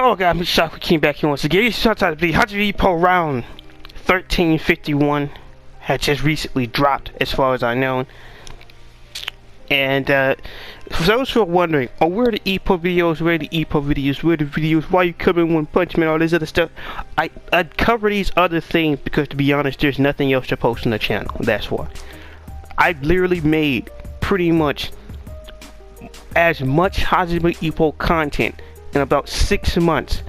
Hello guys, I'm shocked we came back here once again. It's out of the Hajime Ippo round 1351 had just recently dropped as far as I know. And for those who are wondering, oh, where are the Ippo videos, where are the videos, why you covering One Punch Man, all this other stuff. I cover these other things because, to be honest, there's nothing else to post on the channel. That's why. I literally made pretty much as much Hajime Ippo content in about 6 months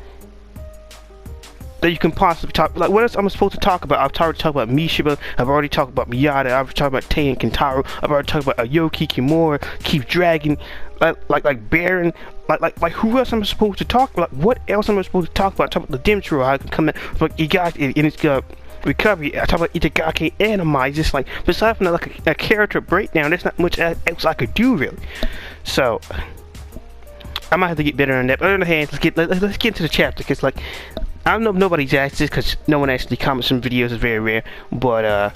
that you can possibly talk. Like, what else am I supposed to talk about? I've already talked about Mishima, I've already talked about Miyata, I've talked about Tei and Kentaro, I've already talked about Aoki, Kimura, Keith Dragon, like Baron, like who else am I supposed to talk about? What else am I supposed to talk about? Talk about the Demtro, how I can come in, like Igaki in its recovery. I talk about Itagaki Anima. Just like, besides from like a character breakdown, there's not much else I could do really. So I might have to get better on that. But on the other hand, let's get into the chapter, because like, I don't know if nobody's asked this because no one actually comments on videos, is very rare. But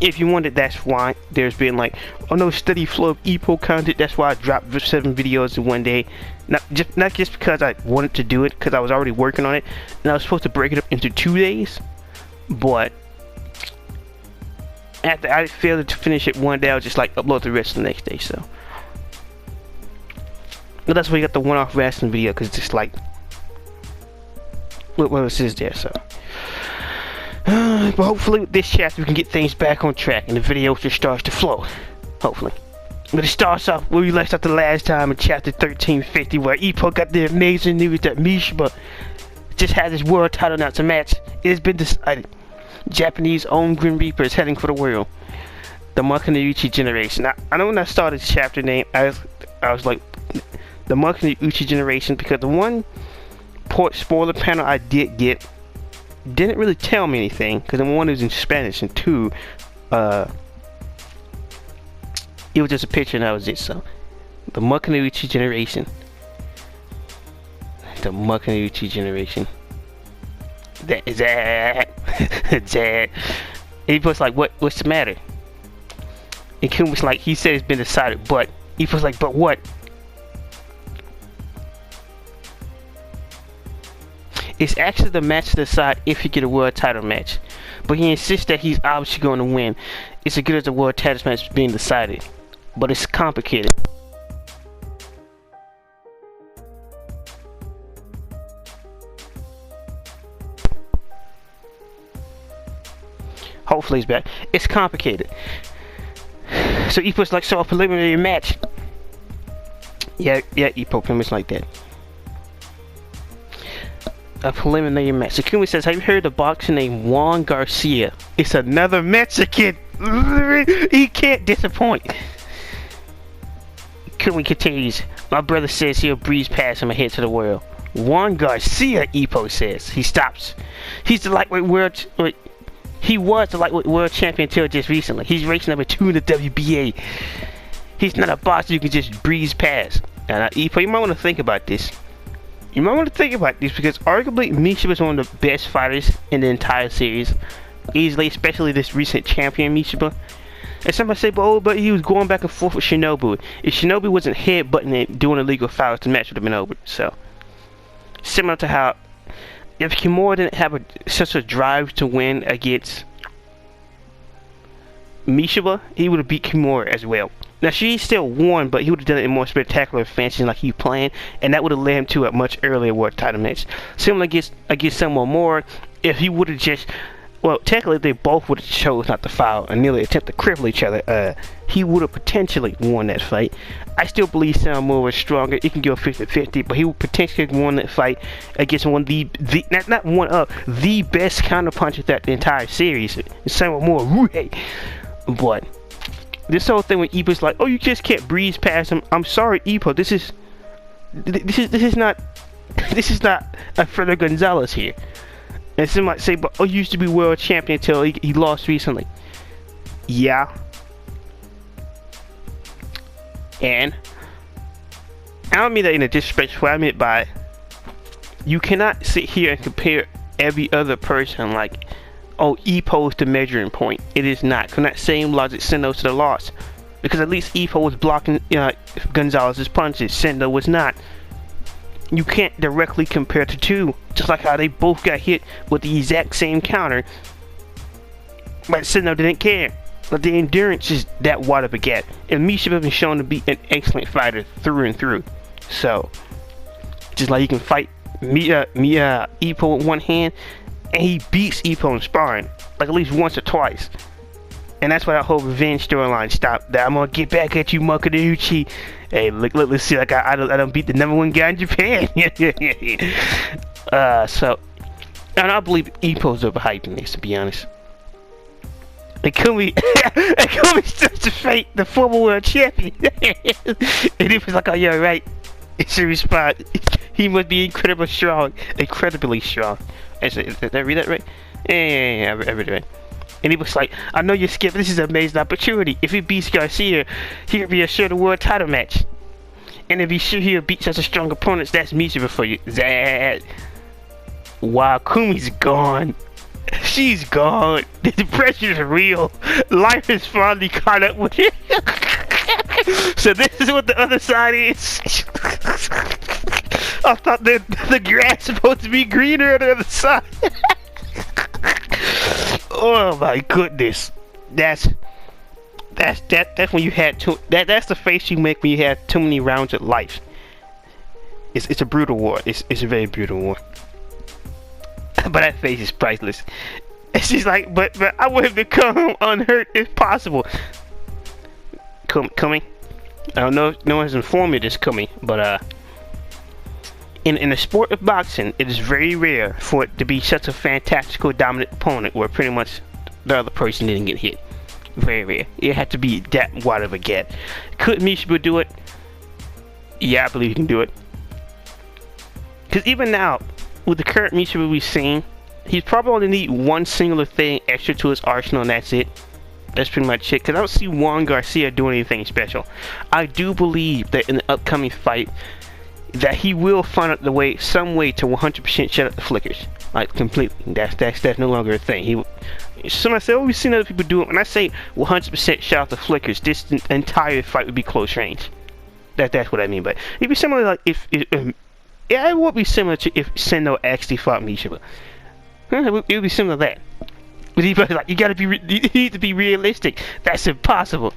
if you wanted, that's why. There's been like, oh no, steady flow of Ippo content. That's why I dropped 7 videos in one day. Not just because I wanted to do it, because I was already working on it, and I was supposed to break it up into 2 days. But after I failed to finish it one day, I was just like upload the rest the next day. So, but that's why you got the one-off wrestling video, because it's just like, what else is there? So, but hopefully with this chapter we can get things back on track and the video just starts to flow. Hopefully. But it starts off where we left off the last time in chapter 1350, where Ippo got the amazing news that Mishima just had his world title announcer match. It has been decided. Japanese own Grim Reaper is heading for the world. The Makunouchi generation. I know when I started this chapter name, I was like, the Makunouchi generation, because the one spoiler panel I did get didn't really tell me anything, because one was in Spanish, and 2 it was just a picture and that was it. So the Makunouchi generation, that is that he was like, what's the matter? And Kim was like, he said it's been decided, but he was like, but what? It's actually the match to decide if you get a world title match, but he insists that he's obviously going to win. It's as good as the world title match being decided, but it's complicated. Hopefully he's back. It's complicated. So Ippo's like, so a preliminary match. Yeah, Ippo pretty much like that. A preliminary match. Sakumi says, have you heard the boxer named Juan Garcia? It's another Mexican. He can't disappoint. Sakumi continues, my brother says he'll breeze past him ahead to the world. Juan Garcia, Ippo says. He stops. He's the lightweight world. He was the lightweight world champion until just recently. He's ranked number 2 in the WBA. He's not a boxer you can just breeze past. Now, Ippo, you might want to think about this. Because arguably Mishima is one of the best fighters in the entire series. Easily, especially this recent champion Mishima. And somebody say, but he was going back and forth with Shinobu. If Shinobu wasn't headbutting it, doing illegal fouls, the match would have been over. So, similar to how if Kimura didn't have such a drive to win against Mishima, he would have beat Kimura as well. Now, she still won, but he would have done it in more spectacular fashion like he planned, and that would have led him to a much earlier world title match. Similar against someone more, if he would have just, well, technically they both would have chose not to foul and nearly attempt to cripple each other, he would have potentially won that fight. I still believe Samuel was stronger. It can go 50-50, but he would potentially have won that fight against one of not one of the best counterpunchers that the entire series. Samuel Moore, but this whole thing with Ippo's like, oh, you just can't breeze past him. I'm sorry, Ippo. This is not a Frederick Gonzalez here. And some might say, but oh, you used to be world champion until he lost recently. Yeah. And I don't mean that in a disrespectful way. I mean by, you cannot sit here and compare every other person like, oh, Ippo is the measuring point. It is not. From that same logic, Sendo to the loss. Because at least Ippo was blocking Gonzalez's punches. Sendo was not. You can't directly compare the two. Just like how they both got hit with the exact same counter, but Sendo didn't care. But the endurance is that wide of a gap. And Misha has been shown to be an excellent fighter through and through. So, just like he can fight Ippo with one hand, and he beats Ippo in sparring, like at least once or twice. And that's why that whole revenge storyline stopped. That I'm gonna get back at you, Makunuchi. Hey, look, let's see, like I don't beat the #1 guy in Japan. So, and I believe Ippo's overhyping this, to be honest. And Kumi starts to fight the former world champion. And it was like, oh yeah, right. It's a response. He must be incredibly strong. Incredibly strong. Did I read that right? Yeah, I read it right. And he was like, I know you're scared, but this is an amazing opportunity. If he beats Garcia, he'll be assured a world title match. And if he's sure he'll beat such a strong opponent, that's Misha for you. That. Wow, Kumi's gone. She's gone. The depression is real. Life has finally caught up with him. So this is what the other side is. I thought that the grass was supposed to be greener on the other side. Oh my goodness. That's when you had that's the face you make when you have too many rounds of life. It's a brutal war. It's a very brutal war. But that face is priceless. And she's like, but I want him to come home unhurt if possible. Coming? I don't know if no one has informed me of this coming, but in the sport of boxing, it is very rare for it to be such a fantastical dominant opponent where pretty much the other person didn't get hit. Very rare. It had to be that wide of a gap. Could Misha do it? Yeah, I believe he can do it. Because even now, with the current Misha we've seen, he's probably only need one singular thing extra to his arsenal, and that's it. That's pretty much it. Because I don't see Juan Garcia doing anything special. I do believe that in the upcoming fight, that he will find out some way to 100% shut up the flickers, like completely. That's no longer a thing. Somebody said, "Oh, we've seen other people do it." When I say 100% shut off the flickers, this entire fight would be close range. That's what I mean. But it'd be similar, like if yeah, it would be similar to if Sendo actually fought Misha. It would be similar to that. But he'd be like, you need to be realistic. That's impossible.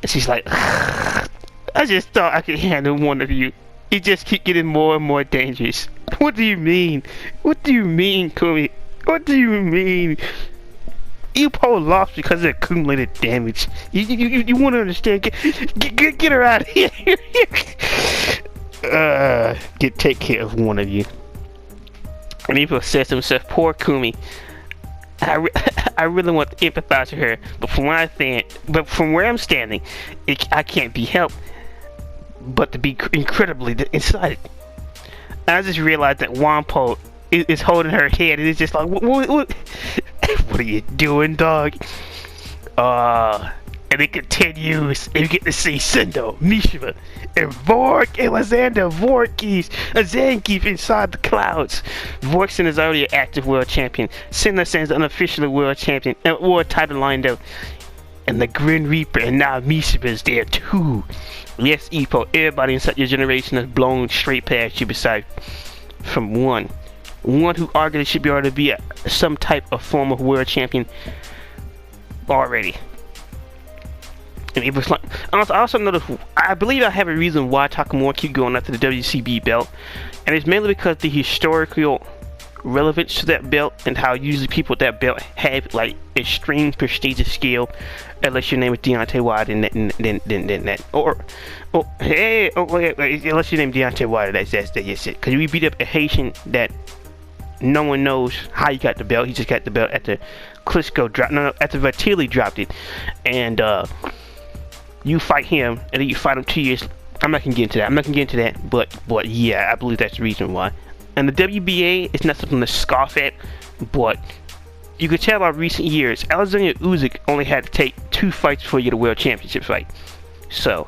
And she's like, I just thought I could handle one of you. You just keep getting more and more dangerous. What do you mean? What do you mean, Kumi? What do you mean? Ippo lost because of accumulated damage. You want to understand? Get her out of here. Take care of one of you. And Ippo says to himself, poor Kumi. I really want to empathize with her, but from where I'm standing, I can't be helped but to be incredibly excited. I just realized that Wampo is holding her head, and it's just like, what are you doing, dog? And it continues, and you get to see Sendo, Mishima, and Vork, Alexander Vorkis, a Zangief inside the clouds. Vorkson is already an active world champion. Sendo sends unofficially world champion, world title lined up. And the Grim Reaper, and now Mishima is there too. Yes, Ippo, everybody inside your generation has blown straight past you beside from one who arguably should be already be some type of form of world champion already. And it was like, I also noticed, I believe I have a reason why Takamura keep going after the WCB belt, and it's mainly because the historical relevance to that belt and how usually people with that belt have like extreme prestigious skill, unless your name is Deontay Wilder, and then that, unless your name is Deontay Wilder, that's it. Because we beat up a Haitian that no one knows how he got the belt. He just got the belt after Klitschko dropped. No, after Vatili dropped it, and you fight him, and then you fight him 2 years. I'm not gonna get into that. But yeah, I believe that's the reason why. And the WBA is not something to scoff at, but you could tell by recent years, Alexander Usyk only had to take 2 fights before you get a world championship fight. So,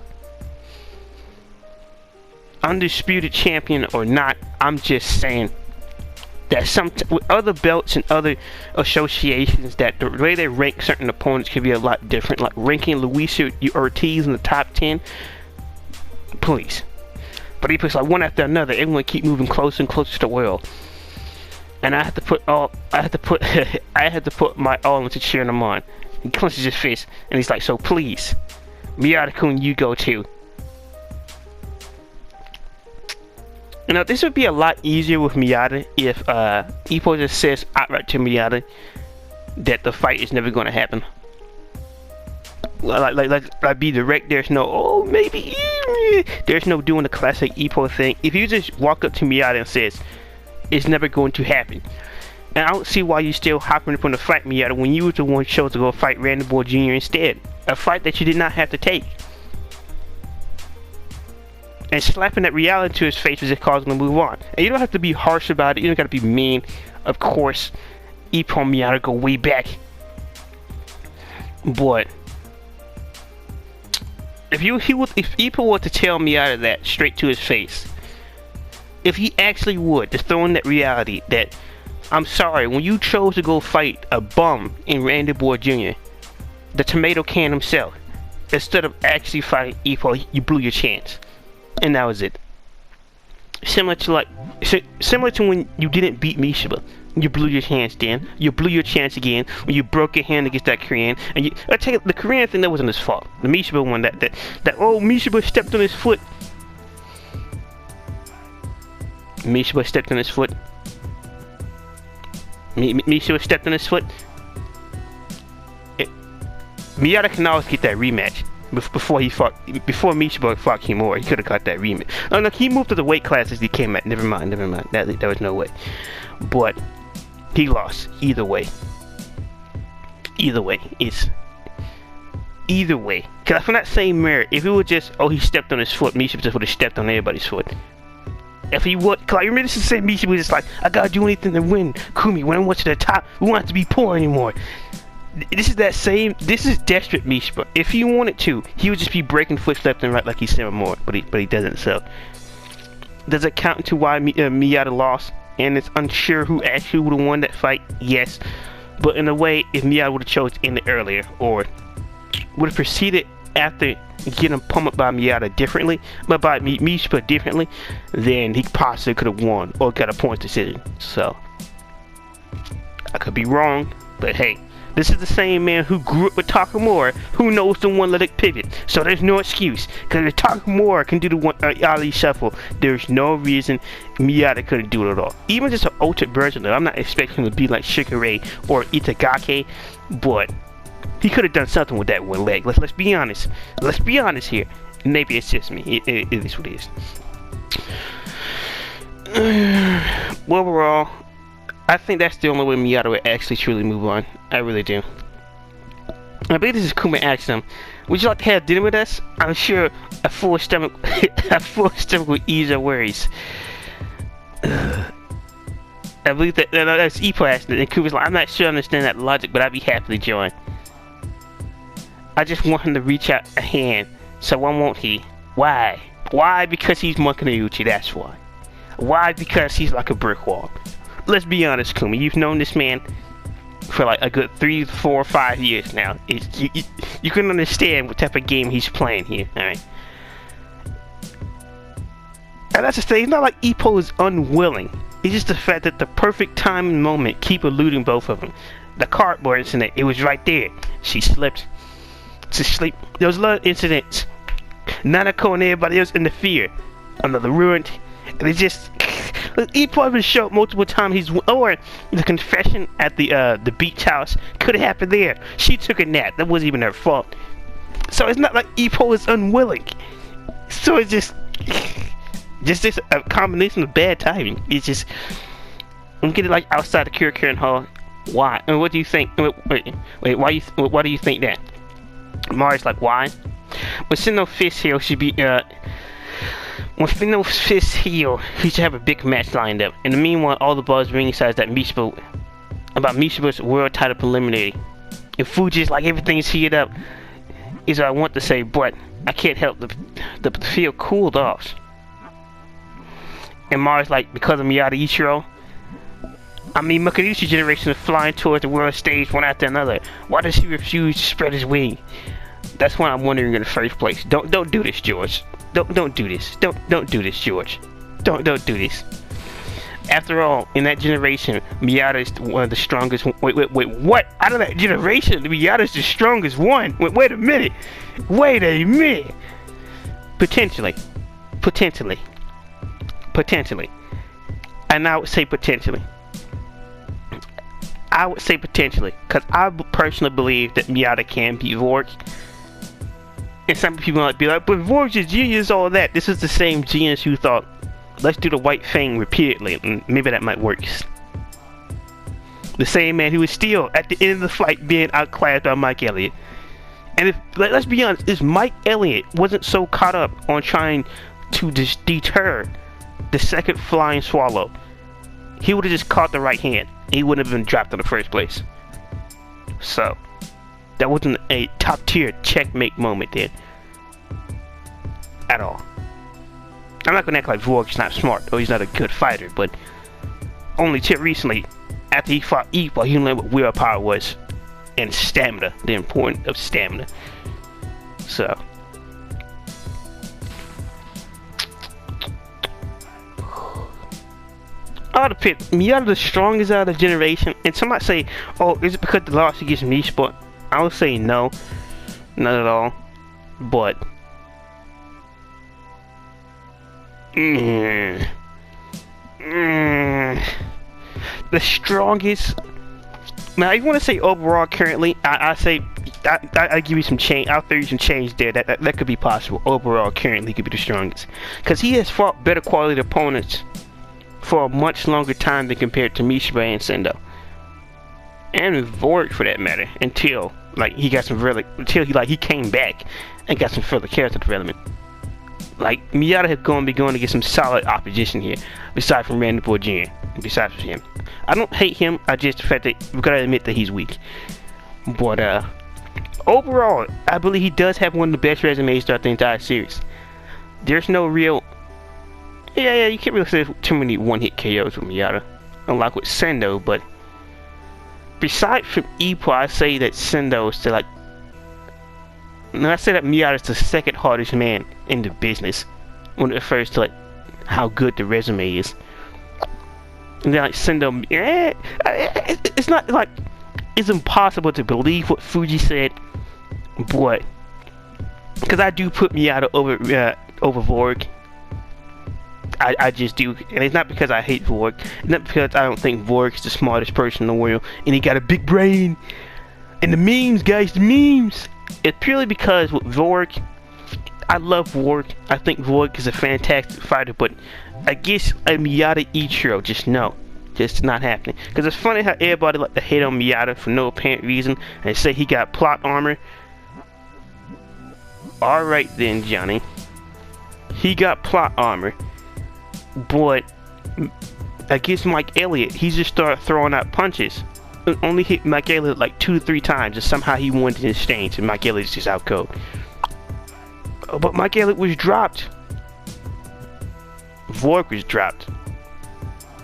undisputed champion or not, I'm just saying that with other belts and other associations, that the way they rank certain opponents can be a lot different. Like ranking Luis Ortiz in the top 10. Please. But Ippo's like one after another. Everyone keep moving closer and closer to the world. And I had to put my all into cheering him on. He clenches his fist and he's like, so please, Miyata-kun, you go too. You know, this would be a lot easier with Miyata if Ippo just says outright to Miyata that the fight is never going to happen. Like be direct. There's no, oh, maybe. There's no doing the classic Ippo thing. If you just walk up to Miyata and says, it's never going to happen. And I don't see why you still hopping up on the fight, Miyata, when you was the one chose to go fight Randy Boy Jr. instead. A fight that you did not have to take. And slapping that reality to his face was just causing him to move on. And you don't have to be harsh about it. You don't got to be mean. Of course, Ippo and Miyata go way back. But if Ippo were to tell Miyata that straight to his face, if he actually would, just throw in that reality that, I'm sorry, when you chose to go fight a bum in Randy Boy Jr., the tomato can himself, instead of actually fighting Ippo, you blew your chance. And that was it. Similar to when you didn't beat Mishiba. You blew your chance then. You blew your chance again when you broke your hand against that Korean. And I tell you, the Korean thing, that wasn't his fault. The Mishiba one, that Mishiba stepped on his foot. Mishiba stepped on his foot. Mishiba stepped on his foot. Miyata can always get that rematch. Before Mishiba fought Kimura, he could have got that rematch. Oh no, he moved to the weight classes he came at. Never mind. There was no way. But he lost either way. Either way. Cause from that same mirror, if it was just, oh, he stepped on his foot, Mishiba just would have stepped on everybody's foot. If he would, cause I remember this is the same Mishiba was just like, I gotta do anything to win. Kumi, when I went to the top, we won't have to be poor anymore. This is desperate Mishiba. If he wanted to, he would just be breaking foot left and right like he's Sarah Moore, but he doesn't. So does it count to why Miyata lost? And it's unsure who actually would have won that fight. Yes, but in a way, if Miyata would have chose to end it earlier, or would have proceeded after getting pummeled by Miyata differently, but by Mishiba differently, then he possibly could have won or got a point decision. So I could be wrong, but hey. This is the same man who grew up with Takamura, who knows the one-legged pivot. So there's no excuse. Because if Takamura can do the one Ali shuffle, there's no reason Miyata couldn't do it at all. Even just an altered version of it. I'm not expecting him to be like Shikare or Itagaki, but he could have done something with that one leg. Let's be honest. Let's be honest here. Maybe it's just me. It is what it is. Overall, I think that's the only way Miyata would actually truly move on. I really do. I believe this is Kuma asked him, would you like to have dinner with us? I'm sure a full stomach would ease our worries. I believe that's Ippo asked it, and Kuma's like, I'm not sure I understand that logic, but I'd be happy to join. I just want him to reach out a hand, so why won't he? Why? Why? Because he's Makaneuchi, that's why. Why? Because he's like a brick wall. Let's be honest, Kumi. You've known this man for like a good 3, 4, 5 years now. You can understand what type of game he's playing here, alright? And that's the thing. It's not like Ippo is unwilling. It's just the fact that the perfect time and moment keep eluding both of them. The cardboard incident, it was right there. She slipped to sleep. There was a lot of incidents. Nanako and everybody else interfered. Another ruined. And it just... Ippo has been shown multiple times or the confession at the beach house could have happened there. She took a nap. That wasn't even her fault. So it's not like Ippo is unwilling. So it's just a combination of bad timing. It's just I'm getting like outside the Kyokuren Hall. Why? And what do you think? Wait. Why do you think that? Mari's like, why? When Sinnoh Fist Hill should be when Sinnoh Fist Hill, he should have a big match lined up. In the meanwhile, all the buzz ringside that Mishiba's world title preliminary. And Fuji's like everything's heated up. Is what I want to say, but I can't help the field cooled off. And Mari's like, because of Miyata Ichiro. I mean, Makaneuchi generation is flying towards the world stage one after another. Why does he refuse to spread his wing? That's what I'm wondering in the first place. Don't do this, George. Don't do this. Don't do this, George. Don't do this. After all, in that generation, Miyata is one of the strongest. Wait, what? Out of that generation, Miyata is the strongest one. Wait a minute. Potentially. And I would say potentially. Because I personally believe that Miyata can beat Vork. And some people might be like, but Vork's is genius, all that. This is the same genius who thought, let's do the white thing repeatedly, and maybe that might work. The same man who was still, at the end of the fight, being outclassed by Mike Elliott. And if, let's be honest, if Mike Elliott wasn't so caught up on trying to deter the second flying swallow, he would have just caught the right hand. He wouldn't have been dropped in the first place. So, that wasn't a top tier checkmate moment there. At all. I'm not gonna act like Vork's not smart or he's not a good fighter, but only till recently, after he fought Ippo, he learned what willpower was and stamina, the importance of stamina. So, out of pit, Miyata the strongest out of the generation, and some might say, oh, is it because the loss against Mishpa? I would say no, not at all, but the strongest. Now, I want to say overall currently, I say I give you some change. I'll throw you some change there. That could be possible. Overall, currently, could be the strongest because he has fought better quality opponents for a much longer time than compared to Mishima and Sendo, and Vork for that matter. Until he got some really, he came back and got some further character development. Like, Miyata has going to get some solid opposition here, besides from Randy Boy Jin. Besides from him, I don't hate him. I just the fact that we gotta admit that he's weak. But overall, I believe he does have one of the best resumes throughout the entire series. There's no real, you can't really say too many one-hit KOs with Miyata, unlike with Sendo. But besides from Ippo, I say that Sendo is still I say that Miyata is the second hardest man in the business when it refers to how good the resume is. And then Sendo, it's not it's impossible to believe what Fuji said, but because I do put Miyata over Vork. I just do, and it's not because I hate Vork. It's not because I don't think Vork is the smartest person in the world and he got a big brain. And the memes, guys, the memes. It's purely because with Vork, I love Vork. I think Vork is a fantastic fighter, but I guess a Miyata Ichiro, just not happening. Because it's funny how everybody like to hate on Miyata for no apparent reason and say he got plot armor. Alright then, Johnny. He got plot armor, but against Mike Elliott, he just started throwing out punches. Only hit Mike Elliott 2-3 times, and somehow he won in exchange, and Mike Elliott's just out cold. But Mike Elliott was dropped. Vork was dropped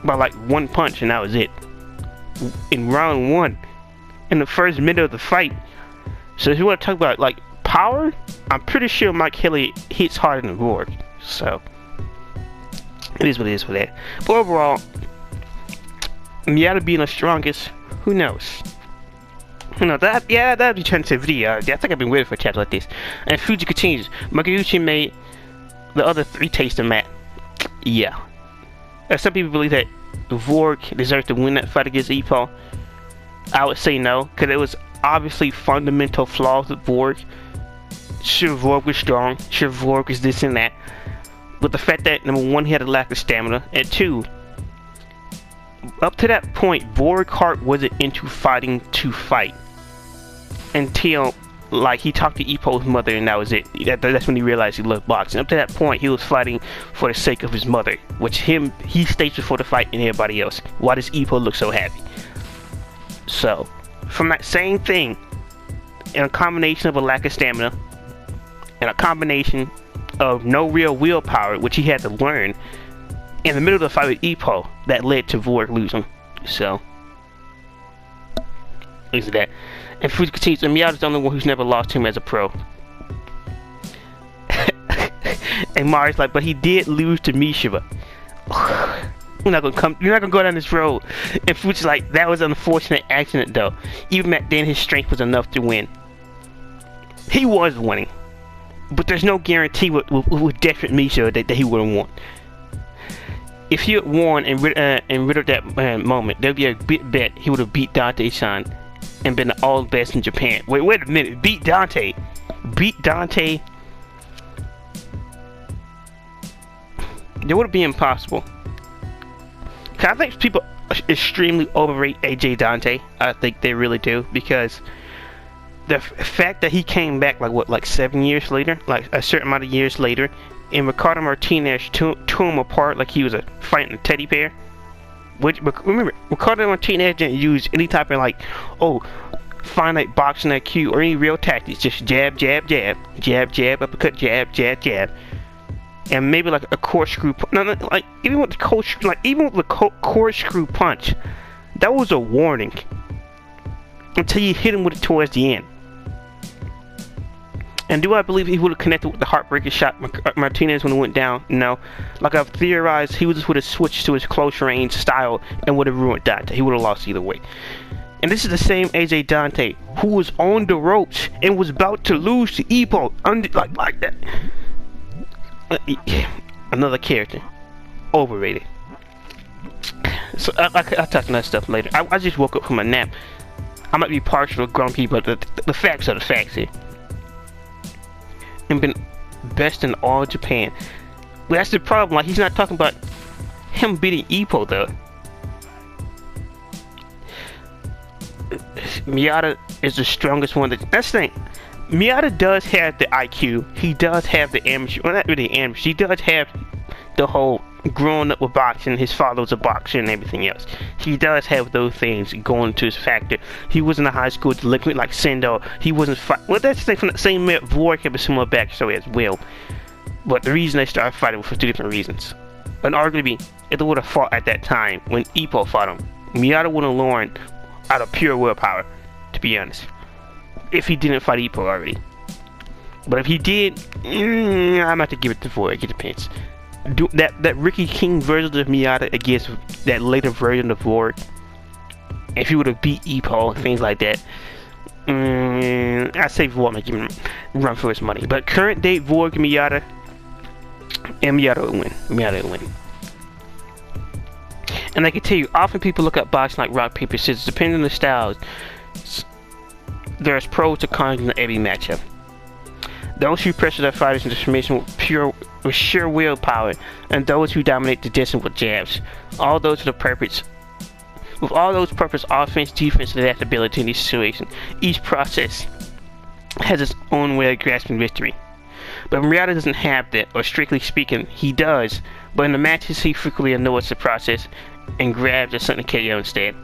by one punch, and that was it. In round 1, in the first minute of the fight. So if you want to talk about power, I'm pretty sure Mike Elliott hits harder than Vork. So it is what it is for that. But overall, Miyata being the strongest, who knows? That'd be trying to video. I think I've been waiting for a chapter like this. And Fuji continues. Makiguchi made the other 3 taste of Matt. Yeah. Some people believe that Vork deserves to win that fight against Ippo. I would say no, because it was obviously fundamental flaws with Vork. Sure, Vork was strong. Sure, Vork was this and that. But the fact that, number 1, he had a lack of stamina, and 2, up to that point, Vork Hart wasn't into fighting to fight. Until, he talked to Ippo's mother and that was it. That's when he realized he loved boxing. Up to that point, he was fighting for the sake of his mother. Which he states before the fight and everybody else. Why does Ippo look so happy? So, from that same thing, and a combination of a lack of stamina, and a combination of no real willpower, which he had to learn, in the middle of the fight with Ippo, that led to Vork losing. So, is that. And Fuji continues, and Miyata's the only one who's never lost him as a pro. And Mari's like, but he did lose to Mishima. You're not gonna go down this road. And Fuji's like, that was an unfortunate accident though. Even back then, his strength was enough to win. He was winning, but there's no guarantee with Death Misha that he would have won. If he had won and rid of that moment, there'd be a big bet he would have beat Dante-san and been the all best in Japan. Wait a minute, beat Dante? That would be impossible. I think people extremely overrate AJ Dante. I think they really do, because the fact that he came back like 7 years later, like a certain amount of years later, and Ricardo Martinez tore him apart like he was fighting a teddy bear. Which, remember, Ricardo Martinez didn't use any type of finite boxing IQ or any real tactics. Just jab, jab, jab, jab, jab, uppercut, jab, jab, jab. And maybe like a corkscrew. Even with the corkscrew punch, that was a warning. Until you hit him with it towards the end. And do I believe he would have connected with the heartbreaker shot Martinez when it went down? No. Like I've theorized, he would have switched to his close range style and would have ruined Dante. He would have lost either way. And this is the same AJ Dante who was on the ropes and was about to lose to Ippo like that. Another character, overrated. So I'll talk on that stuff later. I just woke up from a nap. I might be partial to grumpy, but the facts are the facts here. And been best in all Japan. Well, that's the problem. Like, he's not talking about him beating Ippo though. Miyata is the strongest one. That's the thing. Miyata does have the IQ. He does have the amateur. Well, not really amateur. He does have the whole growing up with boxing. His father was a boxer and everything else. He does have those things going to his factor. He wasn't a high school delinquent like Sendo. He wasn't well, that's the thing. From the same Vork have a similar backstory as Will. But the reason they started fighting was for 2 different reasons. And arguably, if they would have fought at that time when Ippo fought him, Miyata would have learned out of pure willpower, to be honest. If he didn't fight Ippo already. But if he did, I'm about to give it to Vork. It depends. That Ricky King version of Miyata against that later version of Vork, if he would have beat Ippo and things like that, I say Vork might give him a run for his money. But current date Vork and Miyata will win. Miyata will win. And I can tell you, often people look at boxing like rock, paper, scissors. Depending on the styles, there's pros to cons in every matchup. Those who pressure their fighters into submission with sheer willpower, and those who dominate the distance with jabs. All those for the purpose. With all those purpose, offense, defense, and adaptability in these situations, each process has its own way of grasping victory. But Miyata doesn't have that, or strictly speaking, he does. But in the matches, he frequently ignores the process and grabs a sudden KO instead.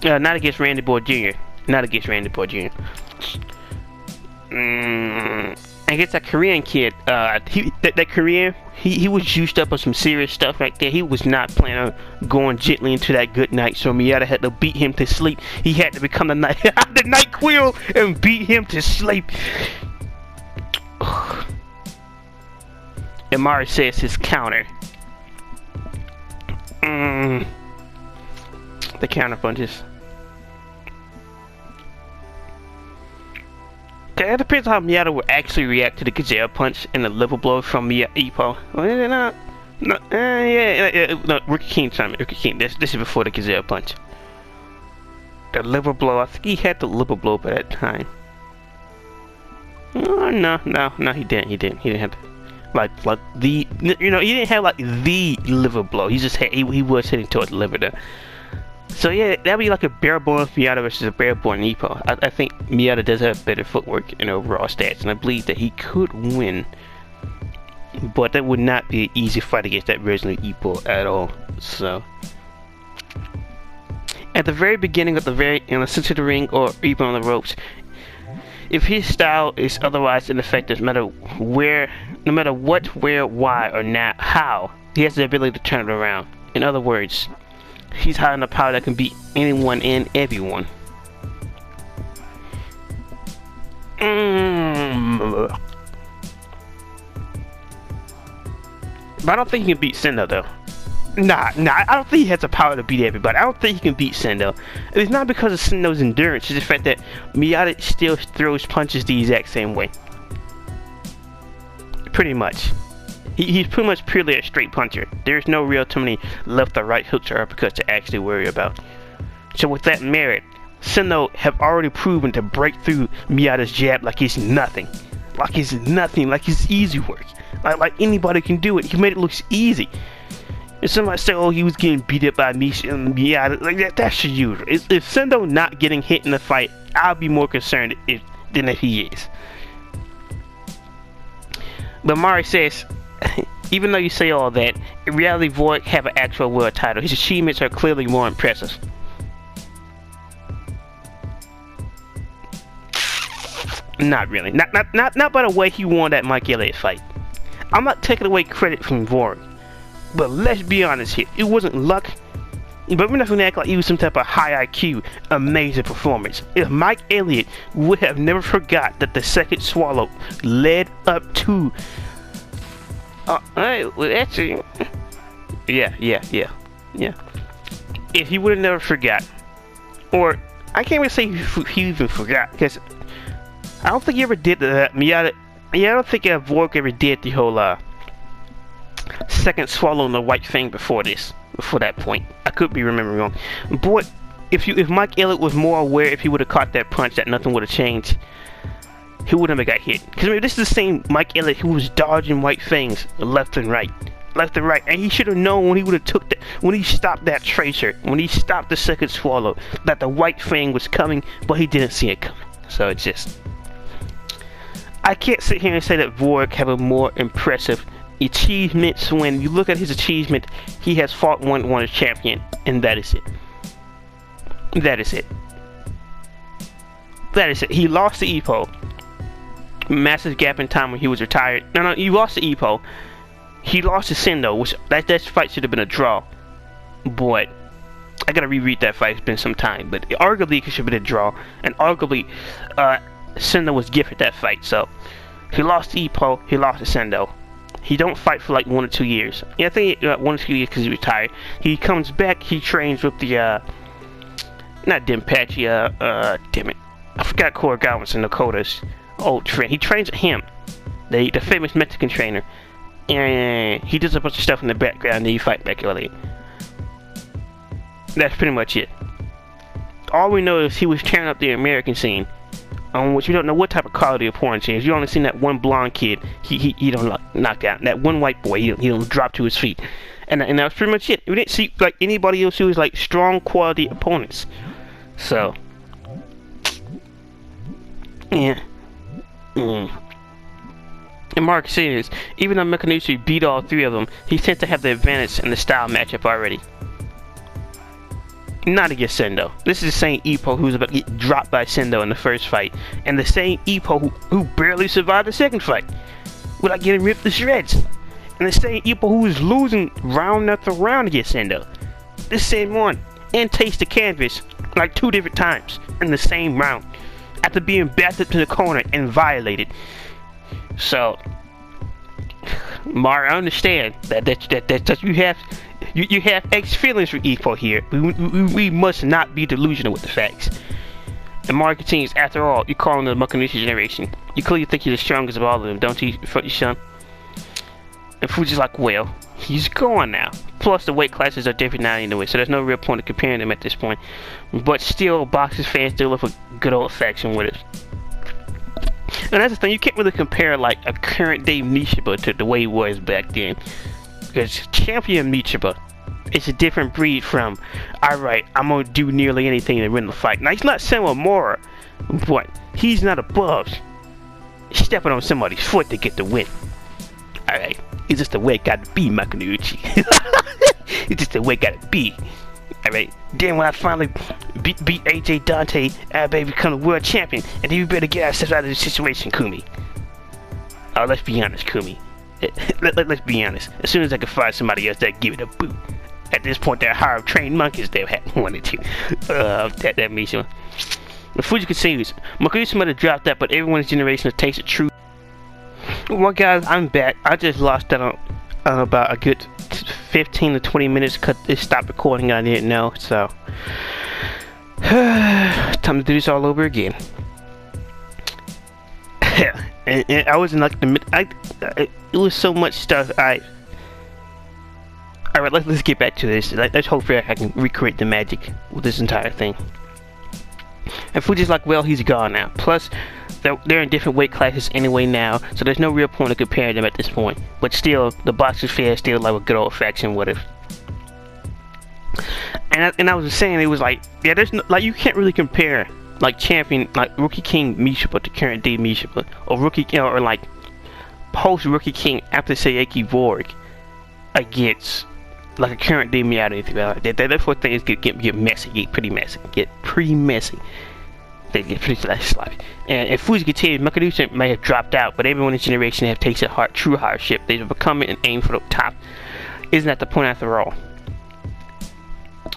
Not against Randy Boy Jr. Not against Randy Boy Jr. Against that Korean kid, that Korean, he was juiced up on some serious stuff right there. He was not planning on going gently into that good night, so Miyata had to beat him to sleep. He had to become the night quill and beat him to sleep. Amari says his counter. The counter punches. Okay, it depends on how Miyata will actually react to the gazelle punch and the liver blow from Ippo. No, Ricky King time. Ricky King. This is before the gazelle punch. The liver blow. I think he had the liver blow by that time. No, he didn't. He didn't have the he didn't have like the liver blow. He just had he was hitting towards the liver though. So yeah, that'd be like a bare-born Miyata versus a bare-born Ippo. I think Miyata does have better footwork and overall stats, and I believe that he could win. But that would not be an easy fight against that version of Ippo at all. So, at the very beginning of the center of the ring or even on the ropes, if his style is otherwise ineffective, no matter what, where, why, or not how, he has the ability to turn it around. In other words, he's high enough power that can beat anyone and everyone. But I don't think he can beat Sendo though. Nah, I don't think he has the power to beat everybody. I don't think he can beat Sendo. It's not because of Sendo's endurance, it's the fact that Miata still throws punches the exact same way. Pretty much. He's pretty much purely a straight puncher. There's no real too many left or right hooks or uppercuts to actually worry about. So with that merit, Sendo have already proven to break through Miata's jab like it's nothing. Like it's nothing, like it's easy work. Like anybody can do it. He made it look easy. If somebody say, oh, he was getting beat up by Miata, like that's usual. If Sendo not getting hit in the fight, I'll be more concerned than if he is. But Mari says, even though you say all that, in reality Void have an actual world title. His achievements are clearly more impressive. Not really. Not by the way he won that Mike Elliott fight. I'm not taking away credit from Void. But let's be honest here. It wasn't luck. But we're not going to act like he was some type of high IQ, amazing performance. If Mike Elliott would have never forgot that the second swallow led up to... well, actually... Yeah. If he would have never forgot... Or, I can't even say he even forgot, because... I don't think he ever did that. I don't think Vork ever did the whole, second swallow in the white thing before that point. I could be remembering wrong. But if Mike Elliott was more aware, if he would have caught that punch, that nothing would have changed, he would never got hit. Because I mean, this is the same Mike Elliott who was dodging white things left and right, and he should have known when he would have took that, when he stopped that tracer, when he stopped the second swallow, that the white thing was coming, but he didn't see it coming. So it's just, I can't sit here and say that Vork have a more impressive achievements. When you look at his achievement, he has fought one as champion, and that is it. He lost to Ippo. Massive gap in time when he was retired. No, he lost to Ippo. He lost to Sendo, which that fight should have been a draw. But I gotta reread that fight. It's been some time, but arguably it should have been a draw, and arguably Sendo was gifted that fight. So he lost to Ippo. He lost to Sendo. He don't fight for like 1 or 2 years. Yeah, I think 1 or 2 years because he retired. He comes back. He trains with the not Denpachi. Damn it, I forgot Koregawa's and Nakota's old friend. He trains with him, the famous Mexican trainer, and he does a bunch of stuff in the background. And he fight back early. That's pretty much it. All we know is he was tearing up the American scene, on which we don't know what type of quality of porn he is. You only seen that one blonde kid. He don't knock out. That one white boy, he don't drop to his feet. And that was pretty much it. We didn't see like anybody else who was like strong quality opponents. So yeah. And Mark says, even though Makanuchi beat all 3 of them, he tends to have the advantage in the style matchup already. Not against Sendo. This is the same Ippo who's about to get dropped by Sendo in the first fight, and the same Ippo who barely survived the second fight without getting ripped to shreds, and the same Ippo who was losing round after round against Sendo. This same one, and taste the canvas like 2 different times in the same round after being backed up to the corner and violated. So, Mar, I understand that you have X feelings for Ippo here. We must not be delusional with the facts. And Mar continues, after all, you're calling the Makanuchi generation. You clearly think you're the strongest of all of them, don't you, son? And Fuji's like, well, he's gone now. Plus, the weight classes are different now anyway, so there's no real point of comparing them at this point. But still, Boxers fans still look for good old faction with it. And that's the thing, you can't really compare like a current day Michiba to the way he was back then. Because Champion Michiba is a different breed from, alright, I'm gonna do nearly anything to win the fight. Now, he's not Senwa, but he's not above stepping on somebody's foot to get the win. Alright, it's just the way it gotta be, Makanuchi. It's just the way it gotta be. Alright, then when I finally beat AJ Dante, I better become the world champion, and then you better get ourselves out of this situation, Kumi. Oh, let's be honest, Kumi. Let's be honest. As soon as I can find somebody else that give it a boot, at this point they're hard trained monkeys they had wanted to. That Misha. The Fuji continues. Makusa might have dropped that, but everyone's generation has tasted true. Well, guys, I'm back. I just lost that on about a good 15 to 20 minutes because it stopped recording. I didn't know, so time to do this all over again. and I was in like the mid. It was so much stuff. Alright, let's get back to this. Let's hopefully I can recreate the magic with this entire thing. And Fuji's like, well, he's gone now. Plus, they're in different weight classes anyway now, so there's no real point of comparing them at this point. But still, the boxing fair is still like a good old faction with it. And I was saying, it was like, yeah, there's no, like, you can't really compare like champion, like Rookie King Mishima to current day Mishima, or Rookie, or like post Rookie King after Saeki Vorg against like a current day Miata, anything like that. That's where things get messy, get pretty messy. They get pretty sloppy. And if Fuji continues, Makadusa may have dropped out, but everyone in his generation have tasted true hardship. They've become it and aimed for the top. Isn't that the point after all?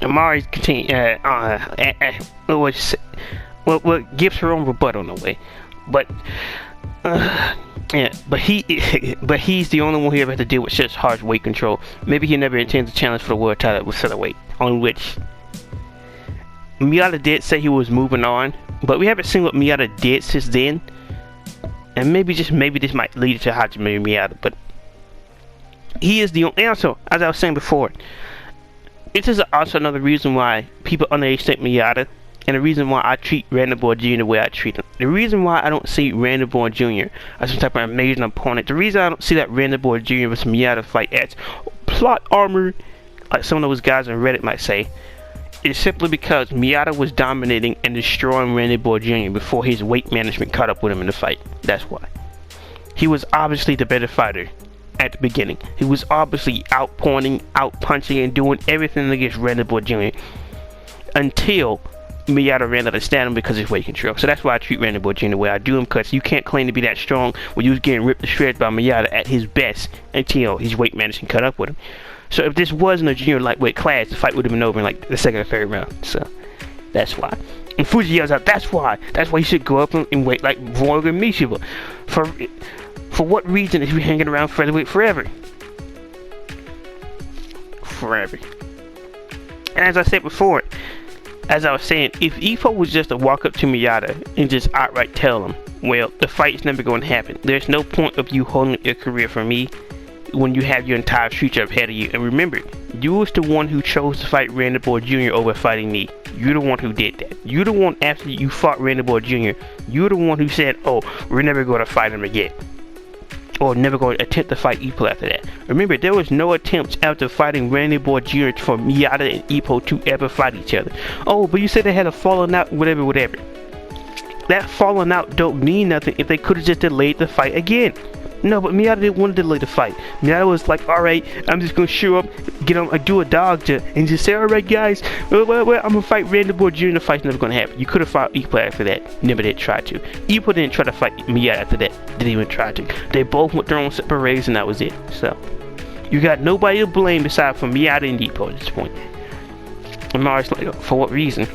And Mari's continue. Gives her own rebuttal in a way, but yeah, but he's the only one who ever had to deal with such harsh weight control. Maybe he never intends to challenge for the world title with featherweight, on which Miata did say he was moving on, but we haven't seen what Miata did since then. And maybe this might lead to Hajime Miata, but he is the only. And also, as I was saying before, this is also another reason why people underestimate Miata, and the reason why I treat Randy Boy Jr. the way I treat him. The reason why I don't see Randy Boy Jr. as some type of amazing opponent. The reason I don't see that Randy Boy Jr. versus Miata fight as plot armor, like some of those guys on Reddit might say, is simply because Miata was dominating and destroying Randy Boy Jr. before his weight management caught up with him in the fight. That's why. He was obviously the better fighter at the beginning. He was obviously out-pointing, out-punching, and doing everything against Randy Boy Jr. until Miata ran out of stamina because of his weight control. So that's why I treat Randy Boy Jr. the way I do him, because you can't claim to be that strong when you was getting ripped to shreds by Miata at his best until his weight management caught up with him. So if this wasn't a junior lightweight class, the fight would have been over in like the second or third round. So that's why. And Fuji yells out, that's why you should go up and wait like Vorg and Mishima. For what reason is we hanging around featherweight forever? Forever. And as I said before, as I was saying, if Ippo was just to walk up to Miata and just outright tell him, well, the fight's never going to happen. There's no point of you holding up your career for me when you have your entire future ahead of you. And remember, you was the one who chose to fight Randy Boy Jr. over fighting me. You're the one who did that. You're the one, after you fought Randy Boy Jr., you're the one who said, oh, we're never going to fight him again. Or never going to attempt to fight Ippo after that. Remember, there was no attempts after fighting Randy Boy Jr. for Miata and Ippo to ever fight each other. Oh, but you said they had a falling out, whatever. That falling out don't mean nothing if they could have just delayed the fight again. No, but Miata didn't want to delay the fight. Miata was like, alright, I'm just going to show up, get on, do a dog to, and just say, alright guys, well, I'm going to fight Randy Boy Jr. The fight's never going to happen. You could have fought Ippo after that. Never did try to. Ippo didn't try to fight Miata after that. Didn't even try to. They both went their own separate ways and that was it. So, you got nobody to blame aside from Miata and Ippo at this point. And Mari's like, for what reason?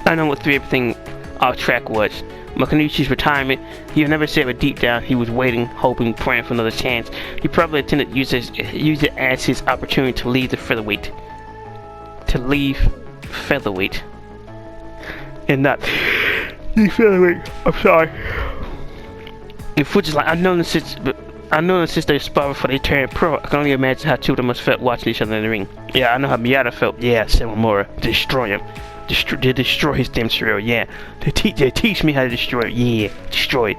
I know what threw everything off track was. Makanuchi's retirement. He never said, but deep down he was waiting, hoping, praying for another chance. He probably intended to use it as his opportunity to leave the featherweight. And not leave featherweight. I'm sorry. And Fuji's like, I know since they sparred before they turned pro, I can only imagine how two of them must felt watching each other in the ring. Yeah, I know how Miata felt. Yeah, Samamura, destroy him. To destroy his damn serial, yeah. They teach me how to destroy it, yeah. Destroy it.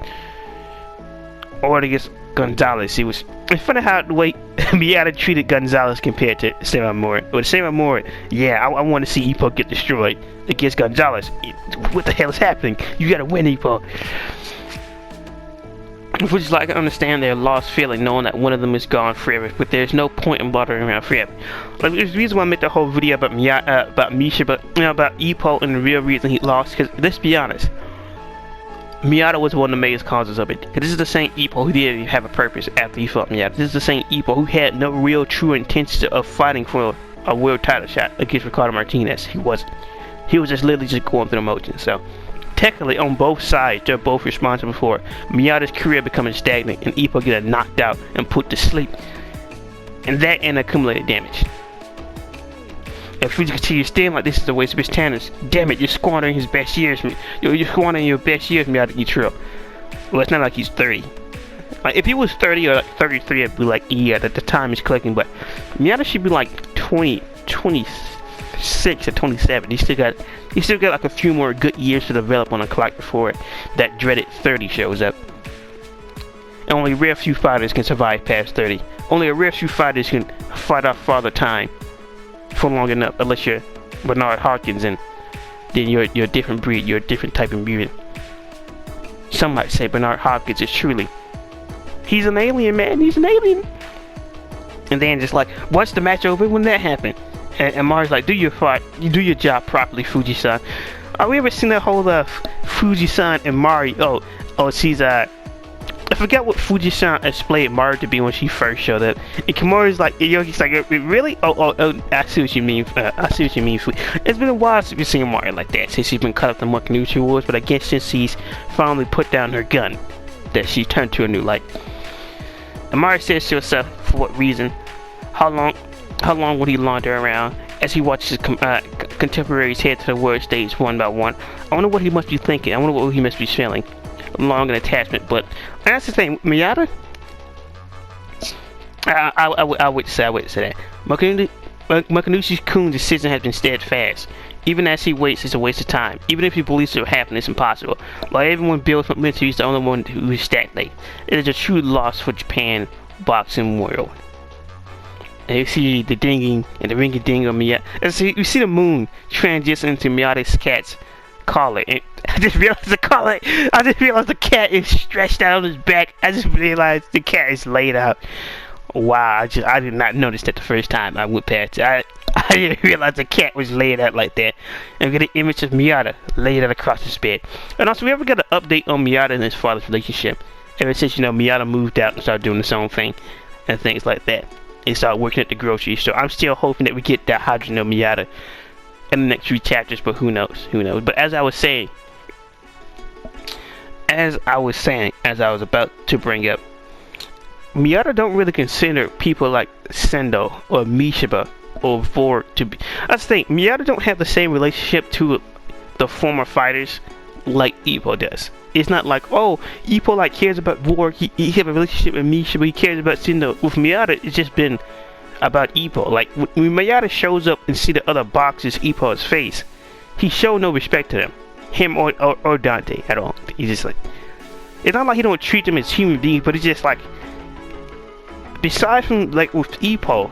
Or against Gonzalez, it's funny how the way Miata treated Gonzalez compared to Samamura. With Samamura, yeah, I want to see Ippo get destroyed against Gonzalez. What the hell is happening? You gotta win, Ippo. Which is like, I understand their lost feeling knowing that one of them is gone forever, but there's no point in bothering around forever. Like, there's the reason why I made the whole video about Misha, but about Ippo, and the real reason he lost, because let's be honest, Miata was one of the major causes of it. This is the same Ippo who didn't even have a purpose after he fought Miata. This is the same Ippo who had no real true intention of fighting for a world title shot against Ricardo Martinez. He wasn't. He was just literally just going through the motions. So technically on both sides, they're both responsible for Miyata's career becoming stagnant and Ippo getting knocked out and put to sleep. And that and accumulated damage. If Fuji continues staying like this is a waste of his talents, damn it, you're squandering his best years. You're squandering your best years, Miyata Ichiro. Well, it's not like he's 30. Like, if he was 30 or like 33, I'd be like, yeah, that the time is clicking, but Miyata should be like 20, 26 or 27. He still got like a few more good years to develop on a clock before that dreaded 30 shows up. And only a rare few fighters can survive past 30. Only a rare few fighters can fight off Father Time for long enough, unless you're Bernard Hawkins, and then you're a different breed, you're a different type of mutant. Some might say Bernard Hopkins is truly, he's an alien, man, he's an alien. And then just like, once the match over, when that happened, and Mari's like, do your job properly, Fuji-san. Are we ever seen that whole Fuji-san and Mari? Oh, she's I forgot what Fuji-san explained Mari to be when she first showed up. And Kimura's like, Yogi's like, really? Oh, I see what you mean. I see what you mean. It's been a while since we've seen Mari like that, since she's been cut up the Makunuchi Wars. But I guess since she's finally put down her gun, that she turned to a new light. And Mari says to herself, for what reason? How long would he launder around? As he watches his contemporaries head to the world stage one by one, I wonder what he must be thinking. I wonder what he must be feeling. Long an attachment, but that's the thing, Miyata. I would say that Makunuchi-kun's decision has been steadfast. Even as he waits, it's a waste of time. Even if he believes it will happen, it's impossible. While everyone builds momentum, he's the only one who is stagnant. It is a true loss for Japan boxing world. And you see the dinging and the ring-a-ding of Miyata. And so you see the moon transition into Miyata's cat's collar. And I just realized the cat is stretched out on his back. I just realized the cat is laid out. Wow, I did not notice that the first time I went past it. I didn't realize the cat was laid out like that. And we get an image of Miyata laid out across his bed. And also, we ever got an update on Miyata and his father's relationship. Ever since, Miyata moved out and started doing his own thing and things like that. And started working at the grocery store. I'm still hoping that we get that Hajime Miyata in the next few chapters, but who knows? But as I was about to bring up, Miyata don't really consider people like Sendo or Mishiba or Vor to be. That's the thing, Miyata don't have the same relationship to the former fighters like Ippo does. It's not like, oh, Ippo like cares about Vor, he have a relationship with Mishiba, he cares about Sendo. With Miyata, it's just been about Ippo. Like, when Miyata shows up and see the other boxers Ippo's face, he showed no respect to them. Him or Dante at all. He's just like, it's not like he don't treat them as human beings, but it's just like, besides from like with Ippo,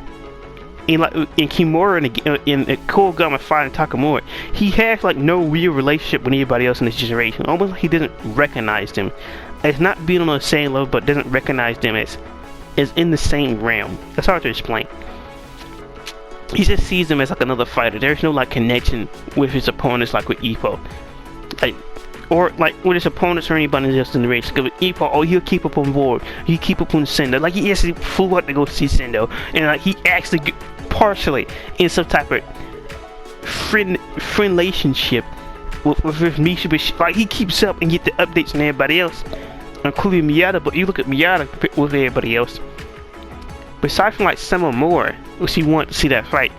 in Kimura and in Kogama fighting Takamura, he has like no real relationship with anybody else in this generation. Almost like he doesn't recognize them as not being on the same level, but doesn't recognize them as in the same realm. That's hard to explain. He just sees them as like another fighter. There's no like connection with his opponents like with Ippo, or like with his opponents or anybody else in the race. Because with Ippo, oh, he'll keep up on board. He keep up on Sendo. Like he actually flew out to go see Sendo, and like he actually partially in some type of friend relationship with Mishiba. Like he keeps up and get the updates on everybody else, including Miyata. But you look at Miyata with everybody else. Besides from like Summer Moore, which he wants to see that fight,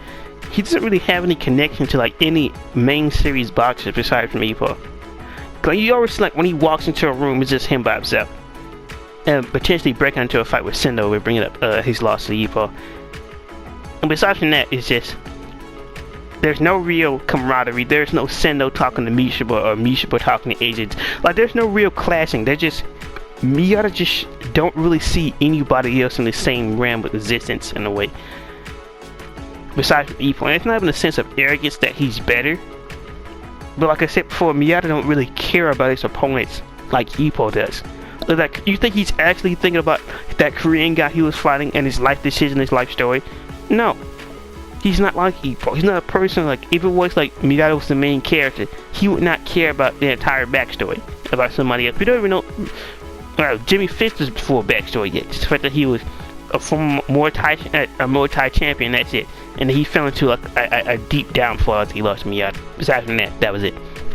he doesn't really have any connection to like any main series boxers besides from Ippo. Cause you always like when he walks into a room, it's just him by himself, and potentially breaking into a fight with Sendo, we're bringing up his loss to Ippo. And besides from that, it's just there's no real camaraderie. There's no Sendo talking to Mishiba or Mishiba talking to agents. Like there's no real clashing. They're just Miyata just don't really see anybody else in the same realm of existence in a way. Besides from Ippo, and it's not even a sense of arrogance that he's better. But like I said before, Miyata don't really care about his opponents like Ippo does. Like, you think he's actually thinking about that Korean guy he was fighting and his life decision, his life story? No. He's not like Ippo. He's not a person like, if it was like Miyata was the main character, he would not care about the entire backstory about somebody else. We don't even know. Jimmy Fist is before backstory yet. Just the fact that he was a former Muay Thai champion, that's it. And he fell into like a deep downfall as he lost Miyata. Besides from that, that was it.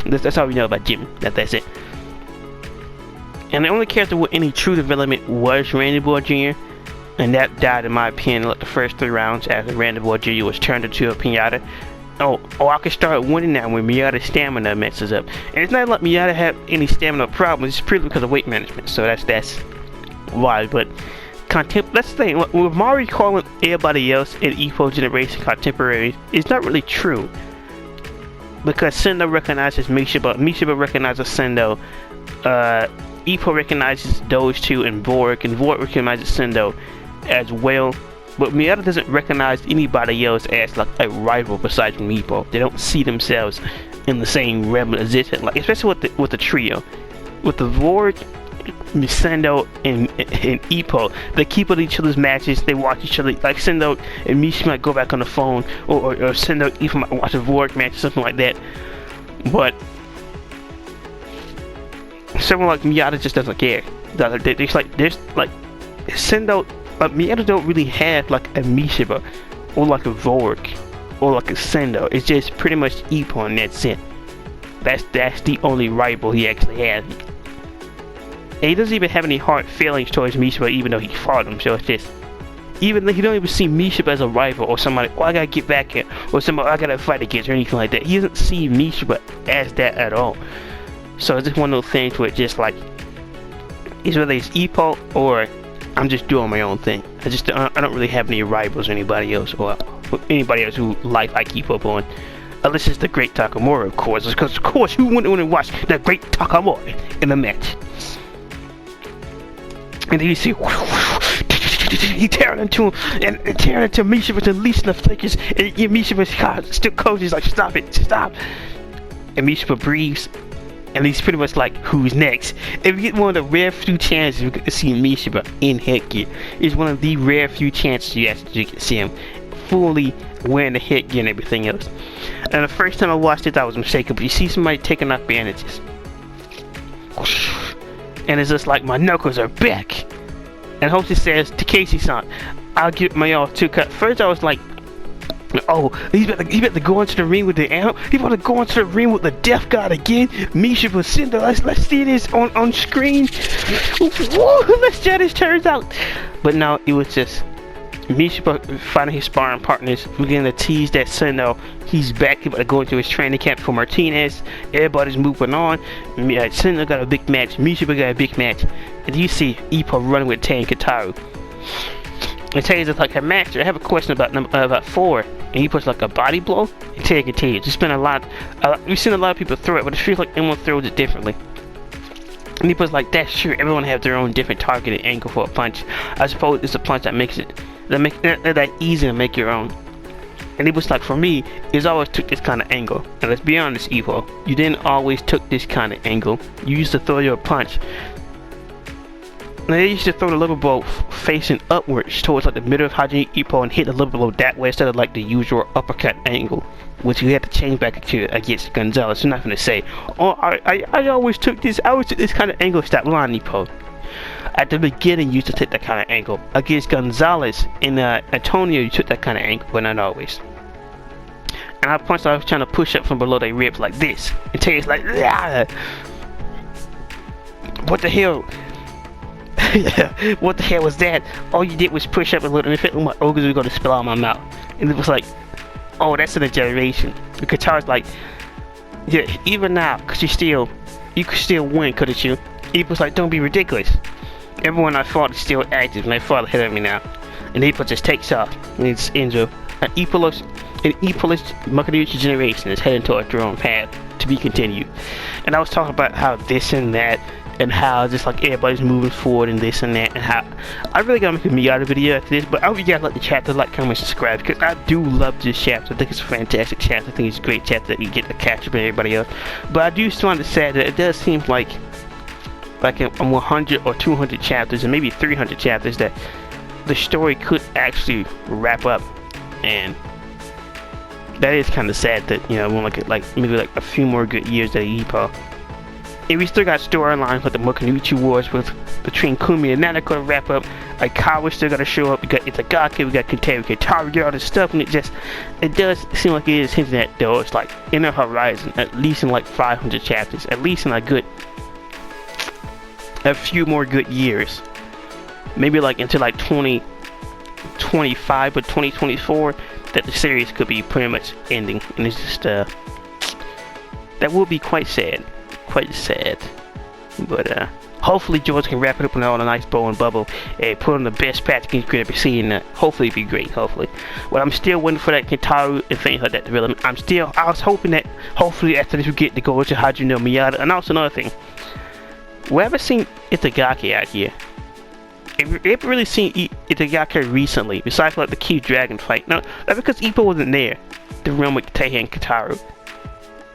That's all we know about Jimmy. That's it. And the only character with any true development was Randy Boy Jr. And that died, in my opinion, like the first 3 rounds after Randy Boy Jr. was turned into a pinata. Oh, I can start winning now when Miata's stamina messes up. And it's not like Miata have any stamina problems. It's purely because of weight management. So that's why. But let's think. With Mario calling everybody else in Ippo generation contemporaries, it's not really true. Because Sendo recognizes Mishiba, Mishiba recognizes Sendo, Ippo recognizes those two, and Vork recognizes Sendo as well. But Miata doesn't recognize anybody else as like a rival besides from Ippo. They don't see themselves in the same realm of existence, like especially with the trio, with the Vork, Sendo, and Ippo. They keep with each other's matches. They watch each other. Like Sendo and Mishi might go back on the phone, or Sendo Ippo might watch a Vork match or something like that. But someone like Miata just doesn't care. There's like Sendo. Miata don't really have like a Mishiba or like a Vork or like a Sendo. It's just pretty much Ippo, and that's it. That's the only rival he actually has. And he doesn't even have any hard feelings towards Mishiba, even though he fought him. So it's just, even though he don't even see Mishiba as a rival or somebody, I gotta get back here, or somebody I gotta fight against, or anything like that. He doesn't see Mishiba as that at all. So it's just one of those things where it's just like, it's whether it's Ippo or I'm just doing my own thing. I don't really have any rivals or anybody else, or anybody else who life I keep up on. Unless it's the Great Takamura, of course. Because of course, who wouldn't want to watch the Great Takamura in the match? And then you see he tearing into him and tearing into Mishiba to least enough flickers, and Mishiba's still coach is like, stop it, stop. And Mishiba breathes. And he's pretty much like, who's next? If you get one of the rare few chances you get to see Mishiba in headgear, it's one of the rare few chances you actually get to see him fully wearing the headgear and everything else. And the first time I watched it, I was mistaken. But you see somebody taking off bandages, and it's just like, my knuckles are back. And Hostess says, Takeshi-san, I'll give my all to cut. First I was like, oh, he's about to go into the ring with the amp. He's about to go into the ring with the Death God again. Mishiba Sendo. Let's see this on screen. Whoa, let's see how this turns out. But no, it was just Mishiba finding his sparring partners, beginning to tease that Sendo, he's back. He's about to go into his training camp for Martinez. Everybody's moving on. Sendo got a big match. Mishiba got a big match. And you see Ippo running with Ten Kataru. And Taylor's just like, a master, I have a question about 4. And he puts like a body blow. And Taylor continues. We've seen a lot of people throw it, but it feels like everyone throws it differently. And he puts like, that's true, everyone has their own different targeted angle for a punch. I suppose it's a punch that makes it that easy to make your own. And he was like, for me, it's always took this kind of angle. And let's be honest, Ippo, you didn't always took this kind of angle. You used to throw your punch. Now they used to throw the little blow facing upwards towards like the middle of Hajime Ippo and hit the little blow that way instead of like the usual uppercut angle, which you had to change back to against Gonzalez. I'm not gonna say, oh, I always took this kind of angle. Stop lying, Ippo. At the beginning, you used to take that kind of angle against Gonzalez and Antonio. You took that kind of angle, but not always. And I was trying to push up from below their ribs like this, and Taylor's like, ah! What the hell? What the hell was that? All you did was push up a little, and it felt like my organs were going to spill out of my mouth. And it was like, oh, that's an exaggeration. The guitar's like, yeah, even now, cause you could still win, couldn't you? It was like, don't be ridiculous. Everyone I fought is still active, and they fought ahead of me now. And Ippo just takes off, and it's Enzo. And Ippo's Makuryuchi generation is heading towards their own path to be continued. And I was talking about how this and that, and how just like everybody's moving forward and this and that, and how I really gotta make a Miata video after this. But I hope you guys like the chapter, like, comment, subscribe, because I do love this chapter. I think it's a fantastic chapter. I think it's a great chapter that you get to catch up with everybody else. But I do still want to say that it does seem like in 100 or 200 chapters, and maybe 300 chapters, that the story could actually wrap up. And that is kind of sad that, you know, we'll look at like maybe like a few more good years at Ippo. And we still got storylines like the Mokunuchi Wars with between Kumi and Nanako to wrap up. Aikawa still gotta show up. We got Itagaki, we got Kitaru, we get all this stuff, and it does seem like it is hinting at though it's like in the horizon, at least in like 500 chapters, at least in a few more good years, maybe like into like 2025 or 2024, that the series could be pretty much ending, and it's just that will be quite sad. But hopefully George can wrap it up in all a nice bow and bubble and put on the best patch you could ever see, and hopefully it'd be great, hopefully. But I'm still waiting for that Kentaru and things like that development. I was hoping that hopefully after this we get to go to Hajime no Miyata. And also another thing, we haven't seen Itagaki out here. We haven't really seen Itagaki recently, besides like the key dragon fight. No, that's because Ippo wasn't there, the realm with Teihe and Kentaru.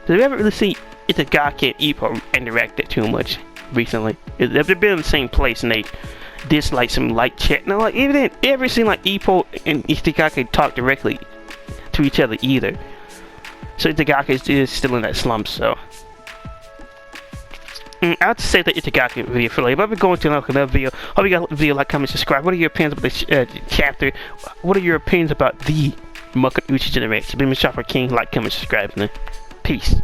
So we haven't really seen Itagaki and Ippo interact that too much recently. They've been in the same place and they did like some light chat. No, like even ever seen like Ippo and Itagaki talk directly to each other either. So Itagaki is still in that slump. So I have to say that Itagaki video for later. But I've been going to another video. Hope you guys like the video, like, comment, subscribe. What are your opinions about this chapter? What are your opinions about the Mokunuchi generation? Been Shopper King. Like, comment, subscribe, man. Peace.